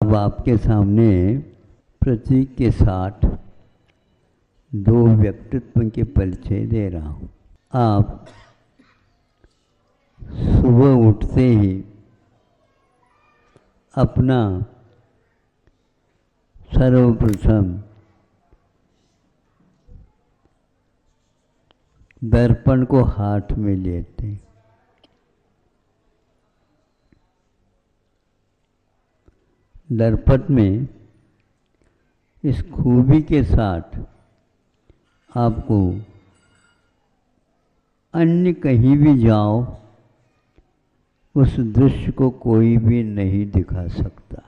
अब आपके सामने प्रतीक के साथ दो व्यक्तित्व के परिचय दे रहा हूँ। आप सुबह उठते ही अपना सर्वप्रथम दर्पण को हाथ में लेते हैं। दर्पण में इस खूबी के साथ आपको अन्य कहीं भी जाओ उस दृश्य को कोई भी नहीं दिखा सकता।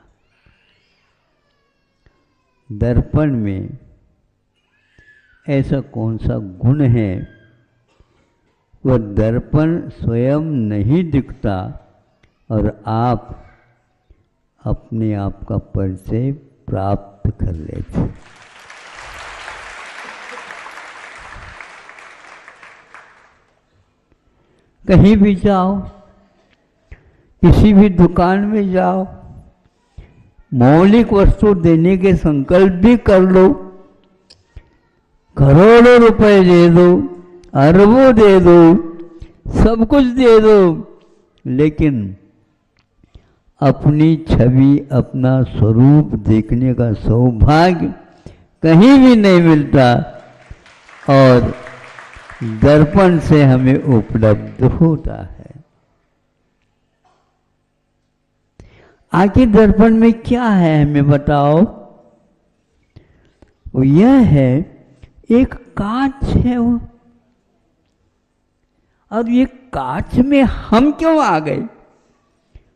दर्पण में ऐसा कौन सा गुण है, वह दर्पण स्वयं नहीं दिखता और आप अपने आप का परिचय प्राप्त कर लेते। कहीं भी जाओ, किसी भी दुकान में जाओ, मौलिक वस्तु देने के संकल्प भी कर लो, करोड़ों रुपए दे दो, अरबों दे दो, सब कुछ दे दो, लेकिन अपनी छवि, अपना स्वरूप देखने का सौभाग्य कहीं भी नहीं मिलता और दर्पण से हमें उपलब्ध होता है। आखिर दर्पण में क्या है हमें बताओ? वो यह है, एक कांच है वो, और ये कांच में हम क्यों आ गए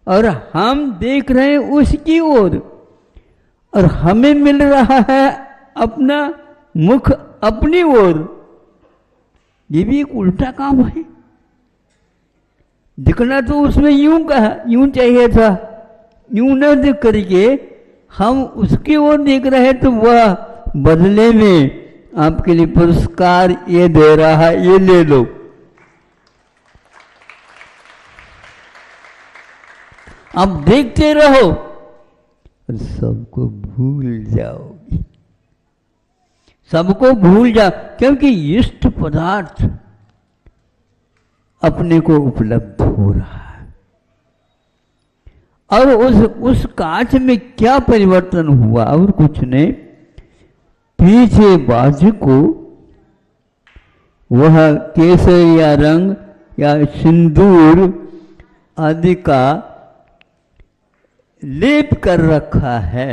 और हम देख रहे हैं उसकी ओर और हमें मिल रहा है अपना मुख अपनी ओर। ये भी एक उल्टा काम है। दिखना तो उसमें यूं चाहिए था, यूं न देख करके हम उसकी ओर देख रहे हैं, तो वह बदले में आपके लिए पुरस्कार ये दे रहा है, ये ले लो। आप देखते रहो और सबको भूल जाओगे, सबको भूल जाओ, क्योंकि इष्ट पदार्थ अपने को उपलब्ध हो रहा है। और उस कांच में क्या परिवर्तन हुआ? और कुछ नहीं, पीछे बाजू को वह केसरिया रंग या सिंदूर आदि का लेप कर रखा है।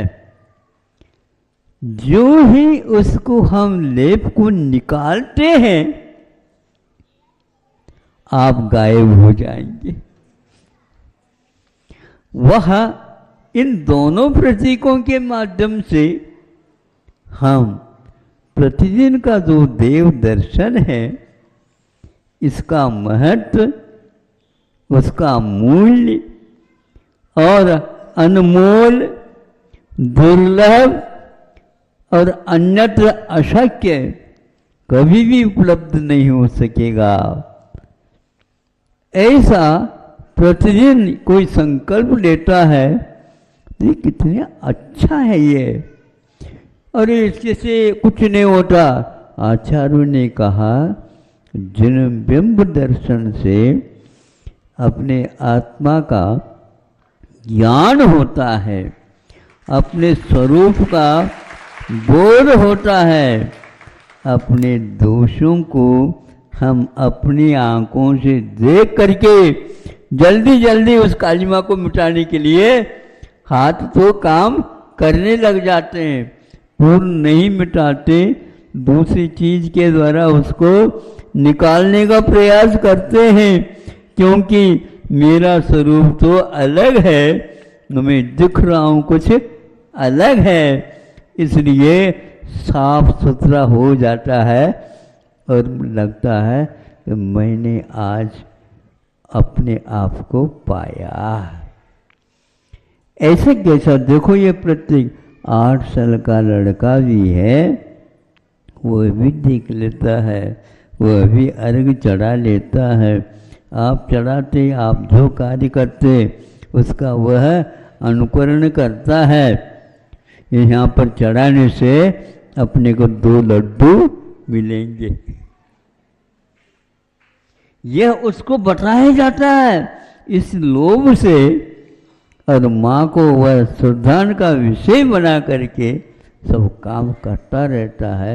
जो ही उसको हम लेप को निकालते हैं, आप गायब हो जाएंगे। वह इन दोनों प्रतीकों के माध्यम से हम प्रतिदिन का जो देव दर्शन है, इसका महत्व, उसका मूल्य और अनमोल, दुर्लभ और अन्यत्र अशक्य कभी भी उपलब्ध नहीं हो सकेगा। ऐसा प्रतिदिन कोई संकल्प लेता है तो ये कितना अच्छा है ये, और इसके से कुछ नहीं होता। आचार्यों ने कहा, जिन बिंब दर्शन से अपने आत्मा का ज्ञान होता है, अपने स्वरूप का बोध होता है, अपने दोषों को हम अपनी आंखों से देख करके जल्दी जल्दी उस कालिमा को मिटाने के लिए हाथ तो काम करने लग जाते हैं, पूर्ण नहीं मिटाते, दूसरी चीज के द्वारा उसको निकालने का प्रयास करते हैं, क्योंकि मेरा स्वरूप तो अलग है, मैं दिख रहा हूँ कुछ अलग है, इसलिए साफ सुथरा हो जाता है और लगता है कि मैंने आज अपने आप को पाया। ऐसे कैसा? देखो ये प्रतीक 8 साल का लड़का भी है, वह भी देख लेता है, वह भी अर्घ चढ़ा लेता है। आप चढ़ाते, आप जो कार्य करते, उसका वह अनुकरण करता है, यहाँ पर चढ़ाने से अपने को 2 लड्डू मिलेंगे, यह उसको बताया जाता है। इस लोभ से और माँ को वह श्रद्धान का विषय बना करके सब काम करता रहता है।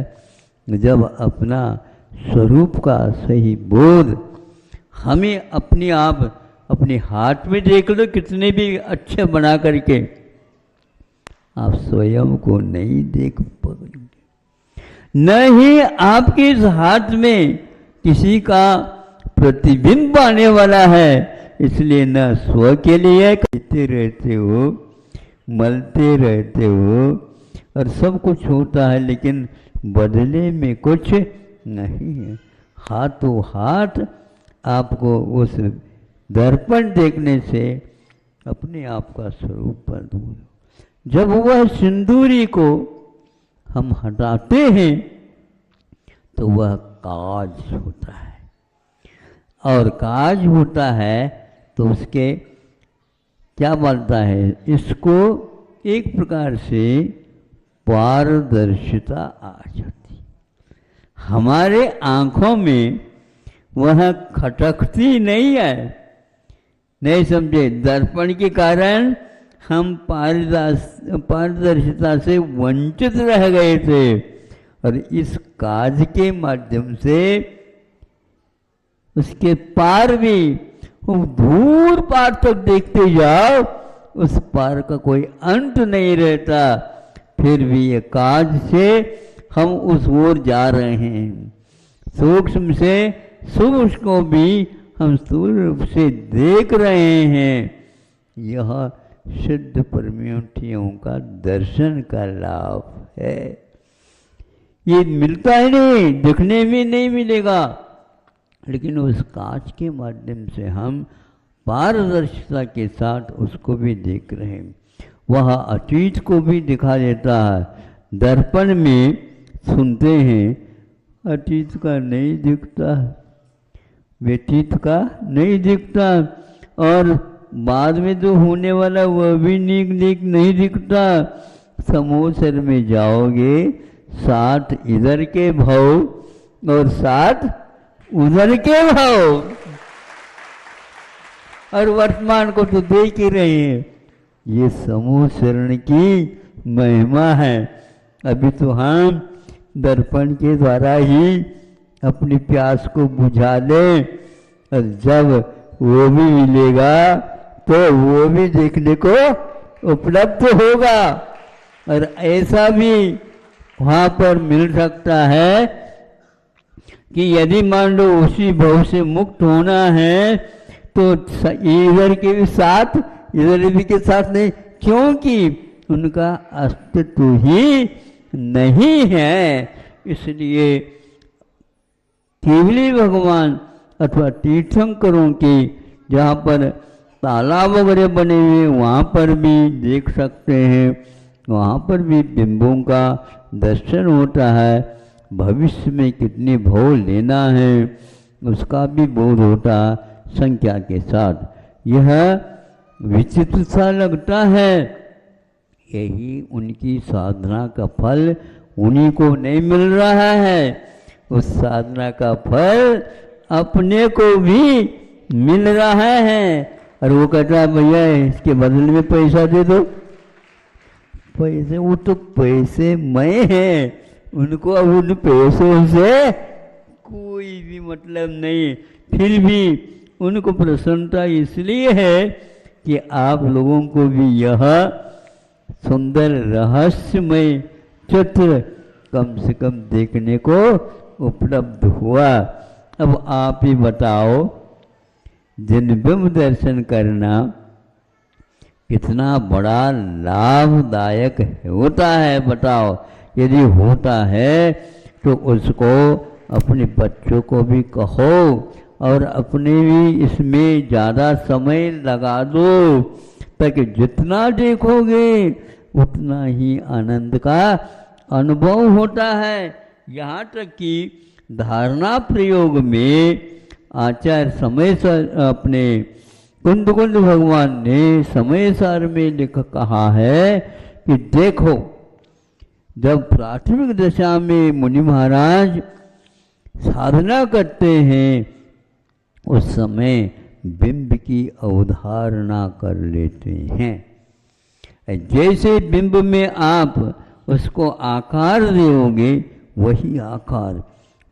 जब अपना स्वरूप का सही बोध हमें अपने आप अपने हाथ में देख लो, कितने भी अच्छे बना करके आप स्वयं को नहीं देख पाएंगे, न ही आपके इस हाथ में किसी का प्रतिबिंब आने वाला है। इसलिए न स्व के लिए कहते रहते हो, मलते रहते हो और सब कुछ होता है, लेकिन बदले में कुछ नहीं है। हाथों हाथ आपको उस दर्पण देखने से अपने आप का स्वरूप पर दूर, जब वह सिंदूरी को हम हटाते हैं तो वह काज होता है, और काज होता है तो उसके क्या बनता है, इसको एक प्रकार से पारदर्शिता आ जाती, हमारे आंखों में वह खटकती नहीं है। नहीं समझे, दर्पण के कारण हम पारदर्शिता से वंचित रह गए थे, और इस काज के माध्यम से उसके पार भी दूर पार तक देखते जाओ, उस पार का कोई अंत नहीं रहता। फिर भी ये काज से हम उस ओर जा रहे हैं, सूक्ष्म से सूक्ष्म को भी हम स्थूल रूप से देख रहे हैं। यह शुद्ध परमेष्ठियों का दर्शन का लाभ है। ये मिलता ही नहीं, दिखने में नहीं मिलेगा, लेकिन उस कांच के माध्यम से हम पारदर्शिता के साथ उसको भी देख रहे हैं। वह अतीत को भी दिखा देता है। दर्पण में सुनते हैं, अतीत का नहीं दिखता, व्यतीत का नहीं दिखता, और बाद में जो होने वाला वह भी नहीं दिखता। समोसर में जाओगे, 7 इधर के भाव और 7 उधर के भाव, और वर्तमान को तो देख ही रहे हैं। ये समूह शरण की महिमा है। अभी तो हम दर्पण के द्वारा ही अपनी प्यास को बुझा लें, और जब वो भी मिलेगा तो वो भी देखने को उपलब्ध होगा। और ऐसा भी वहाँ पर मिल सकता है कि यदि मान लो उसी भव से मुक्त होना है तो इधर के भी साथ इधर भी के साथ नहीं, क्योंकि उनका अस्तित्व ही नहीं है। इसलिए केवली भगवान अथवा तीर्थंकरों की जहाँ पर तालाब वगैरह बने हुए वहाँ पर भी देख सकते हैं, वहाँ पर भी बिंबों का दर्शन होता है। भविष्य में कितने भाव लेना है उसका भी बोध होता है संख्या के साथ। यह विचित्र सा लगता है, यही उनकी साधना का फल उन्हीं को नहीं मिल रहा है। उस साधना का फल अपने को भी मिल रहा है, और वो कहता है भैया इसके बदले में पैसा दे दो। पैसे, वो तो पैसे मैं हैं, उनको अब उन पैसों से कोई भी मतलब नहीं। फिर भी उनको प्रसन्नता इसलिए है कि आप लोगों को भी यह सुंदर रहस्यमय चित्र कम से कम देखने को उपलब्ध हुआ। अब आप ही बताओ, जिनबिंब दर्शन करना कितना बड़ा लाभदायक होता है बताओ। यदि होता है तो उसको अपने बच्चों को भी कहो, और अपने भी इसमें ज़्यादा समय लगा दो, ताकि जितना देखोगे उतना ही आनंद का अनुभव होता है। यहाँ तक कि धारणा प्रयोग में आचार्य समय से अपने कुंद भगवान ने समय सार में लिख कहा है कि देखो, जब प्राथमिक दशा में मुनि महाराज साधना करते हैं उस समय बिंब की अवधारणा कर लेते हैं। जैसे बिंब में आप उसको आकार दोगे वही आकार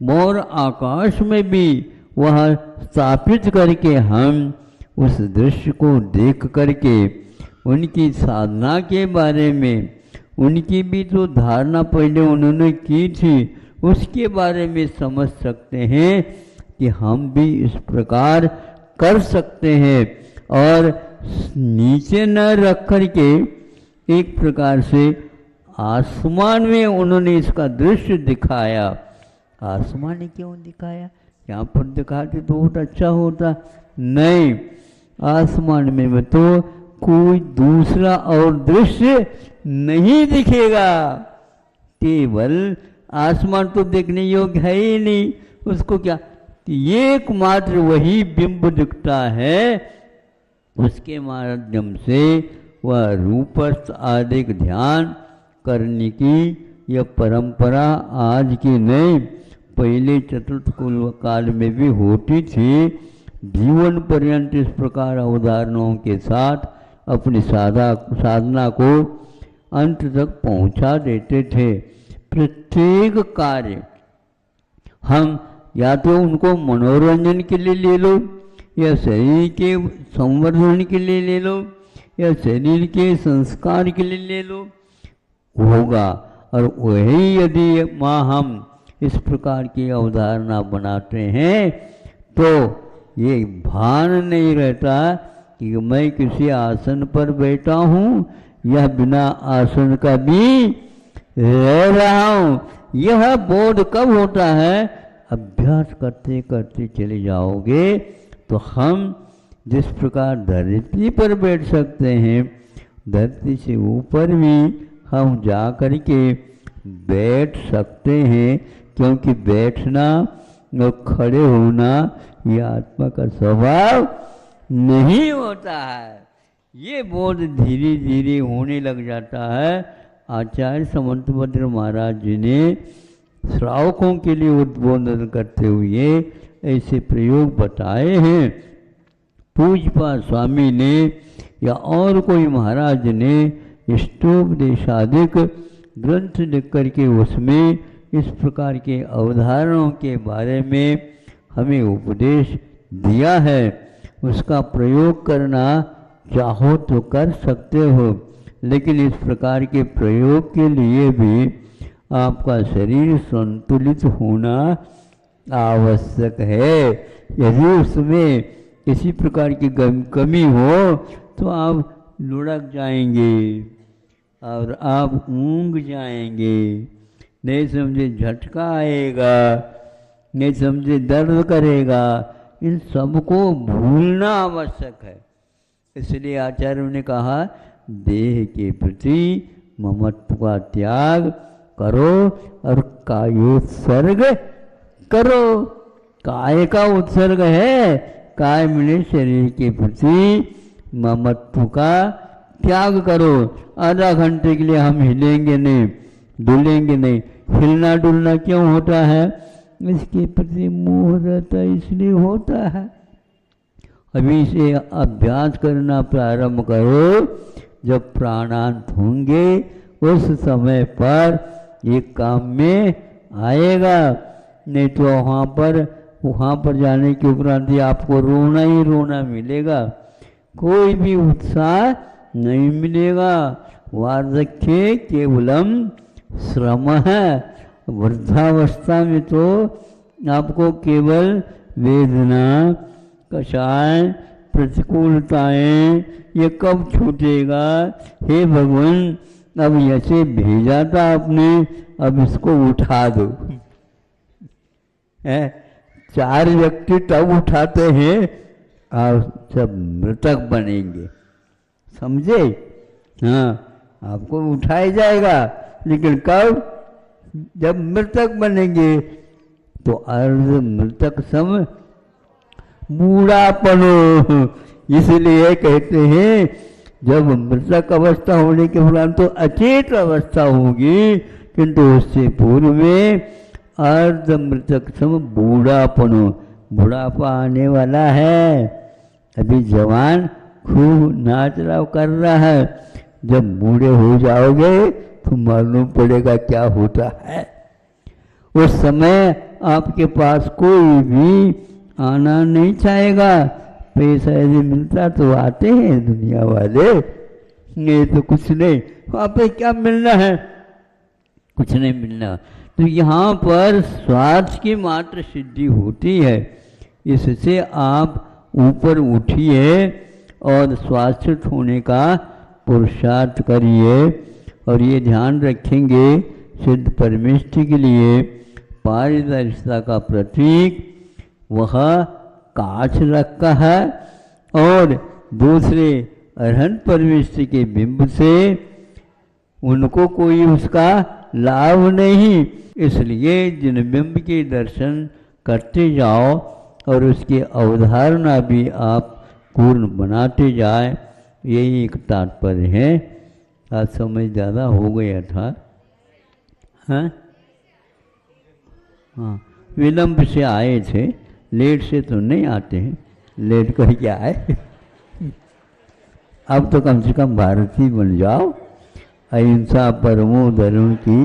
और आकाश में भी वह स्थापित करके हम उस दृश्य को देख करके उनकी साधना के बारे में, उनकी भी जो धारणा पहले उन्होंने की थी उसके बारे में समझ सकते हैं कि हम भी इस प्रकार कर सकते हैं। और नीचे न रख करके एक प्रकार से आसमान में उन्होंने इसका दृश्य दिखाया। आसमान ने क्यों दिखाया? यहाँ पर दिखाते तो बहुत अच्छा होता, नहीं, आसमान में तो कोई दूसरा और दृश्य नहीं दिखेगा, केवल आसमान तो देखने योग्य है ही नहीं, उसको क्या, एकमात्र वही बिंब दिखता है, उसके माध्यम से वह रूपस्थ आदि ध्यान करने की यह परंपरा आज की नहीं, पहले चतुर्थ कुल काल में भी होती थी। जीवन पर्यंत इस प्रकार उदाहरणों के साथ अपनी साधना को अंत तक पहुंचा देते थे। प्रत्येक कार्य हम या तो उनको मनोरंजन के लिए ले लो, या शरीर के संवर्धन के लिए ले लो, या शरीर के संस्कार के लिए ले लो, होगा। और वही यदि माँ हम इस प्रकार की अवधारणा बनाते हैं तो ये भान नहीं रहता कि मैं किसी आसन पर बैठा हूँ या बिना आसन का भी रह रहा हूँ। यह बोध कब होता है? अभ्यास करते करते चले जाओगे तो हम जिस प्रकार धरती पर बैठ सकते हैं, धरती से ऊपर भी हम जा कर के बैठ सकते हैं, क्योंकि बैठना और खड़े होना ये आत्मा का स्वभाव नहीं होता है। ये बोध धीरे धीरे होने लग जाता है। आचार्य समंतभद्र महाराज जी ने श्रावकों के लिए उद्बोधन करते हुए ऐसे प्रयोग बताए हैं। पूज्यपाद स्वामी ने या और कोई महाराज ने इष्टोपदेशादिक ग्रंथ लिख करके उसमें इस प्रकार के अवधारणाओं के बारे में हमें उपदेश दिया है। उसका प्रयोग करना चाहो तो कर सकते हो, लेकिन इस प्रकार के प्रयोग के लिए भी आपका शरीर संतुलित होना आवश्यक है। यदि उसमें किसी प्रकार की कमी हो तो आप लुढ़क जाएंगे और आप ऊँघ जाएंगे, नहीं समझे झटका आएगा, नहीं समझे दर्द करेगा। इन सबको भूलना आवश्यक है। इसलिए आचार्यों ने कहा देह के प्रति ममत्व का त्याग करो और कायोत्सर्ग करो। काय का उत्सर्ग है, काय मिले शरीर के प्रति ममत्व का त्याग करो। आधा घंटे के लिए हम हिलेंगे नहीं, डुलेंगे नहीं। हिलना डुलना क्यों होता है? इसके प्रति मोह रहता है, इसलिए होता है। अभी से अभ्यास करना प्रारंभ करो, जब प्राणांत होंगे उस समय पर ये काम में आएगा। नहीं तो वहाँ पर जाने के उपरांत आपको रोना ही रोना मिलेगा, कोई भी उत्साह नहीं मिलेगा। वार्धक्य केवलम श्रम है। वृद्धावस्था में तो आपको केवल वेदना, कषाय, प्रतिकूलताएं, ये कब छूटेगा? हे भगवान, अब ऐसे भेजा था आपने, अब इसको उठा दो। 4 व्यक्ति तब उठाते हैं और सब मृतक बनेंगे, समझे? हाँ, आपको उठाया जाएगा, लेकिन कब? जब मृतक बनेंगे। तो अर्ध मृतक सम बूढ़ापनो, इसलिए कहते हैं जब मृतक अवस्था होने के उपरांत तो अचेत अवस्था होगी, किंतु उससे पूर्व में अर्ध मृतक सम बुढ़ापा आने वाला है। अभी जवान खूब नाच कर रहा है, जब बूढ़े हो जाओगे तो मालूम पड़ेगा क्या होता है। उस समय आपके पास कोई भी आना नहीं चाहेगा। पैसा यदि मिलता तो आते हैं दुनिया वाले, ये तो कुछ नहीं, वहाँ पे क्या मिलना है, कुछ नहीं मिलना। तो यहाँ पर स्वार्थ की मात्र सिद्धि होती है। इससे आप ऊपर उठिए और स्वास्थ्य होने का पुरुषार्थ करिए। और ये ध्यान रखेंगे सिद्ध परमेष्ठि के लिए पारदर्शिता का प्रतीक वह कांच रखा है और दूसरे अरहंत परमेष्ठि के बिंब से उनको कोई उसका लाभ नहीं। इसलिए जिन बिंब के दर्शन करते जाओ और उसकी अवधारणा भी आप पूर्ण बनाते जाए, यही एक तात्पर्य है। आज समय ज़्यादा हो गया था। हाँ हाँ, विलंब से आए थे, लेट से तो नहीं आते हैं, लेट करके आए। अब तो कम से कम भारतीय बन जाओ। अहिंसा परमो धर्म की